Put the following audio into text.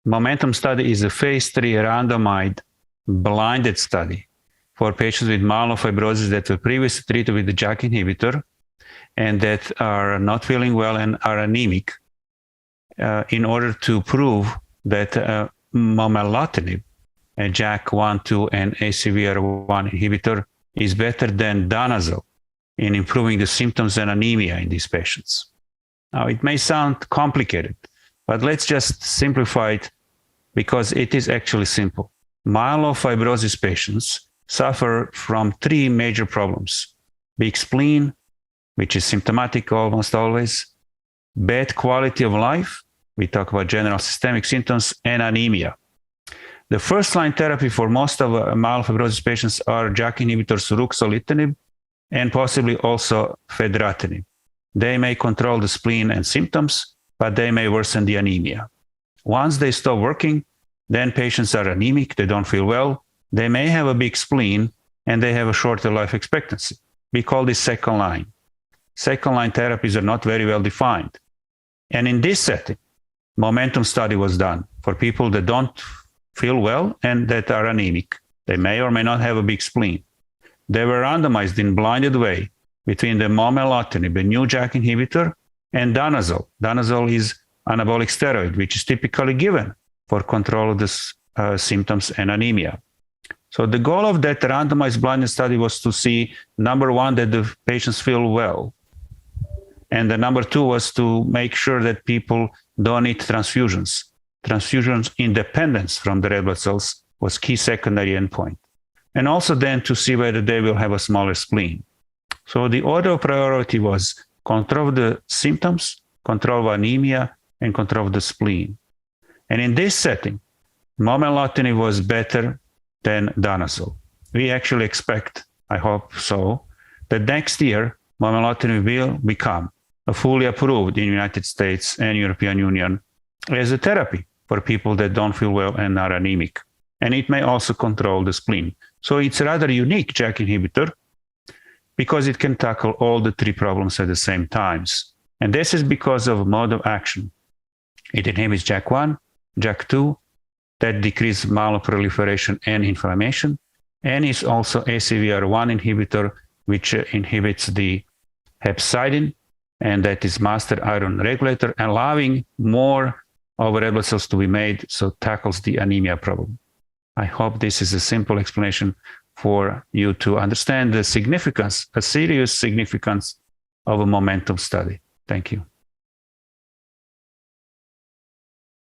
Momentum study is a phase 3 randomized blinded study for patients with myelofibrosis that were previously treated with the JAK inhibitor and that are not feeling well and are anemic, in order to prove that Momelotinib, a JAK1, 2, and ACVR1 inhibitor, is better than Danazol in improving the symptoms and anemia in these patients. Now, it may sound complicated, but let's just simplify it because it is actually simple. Myelofibrosis patients suffer from 3 major problems: big spleen, which is symptomatic almost always, bad quality of life, we talk about general systemic symptoms, and anemia. The first-line therapy for most of myelofibrosis patients are JAK inhibitors, ruxolitinib, and possibly also fedratinib. They may control the spleen and symptoms, but they may worsen the anemia. Once they stop working, then patients are anemic, they don't feel well, they may have a big spleen, and they have a shorter life expectancy. We call this second line. Second line therapies are not very well defined. And in this setting, Momentum study was done for people that don't feel well and that are anemic. They may or may not have a big spleen. They were randomized in blinded way between the Momelotinib, a new JAK inhibitor, and Danazol. Danazol is anabolic steroid, which is typically given for control of the symptoms and anemia. So the goal of that randomized blinded study was to see, number one, that the patients feel well. And the number 2 was to make sure that people don't need transfusions. Transfusions independence from the red blood cells was key secondary endpoint. And also then to see whether they will have a smaller spleen. So the order of priority was control of the symptoms, control of anemia, and control of the spleen. And in this setting, Momelotinib was better than Danazol. We actually expect, I hope so, that next year, Momelotinib will become fully approved in the United States and European Union as a therapy for people that don't feel well and are anemic. And it may also control the spleen. So it's a rather unique JAK inhibitor because it can tackle all the 3 problems at the same times. And this is because of mode of action. It inhibits JAK1, JAK2, that decrease myeloproliferation and inflammation, and is also ACVR1 inhibitor, which inhibits the hepcidin, and that is master iron regulator, allowing more of red blood cells to be made, so tackles the anemia problem. I hope this is a simple explanation for you to understand the significance, a serious significance of a momentum study. Thank you.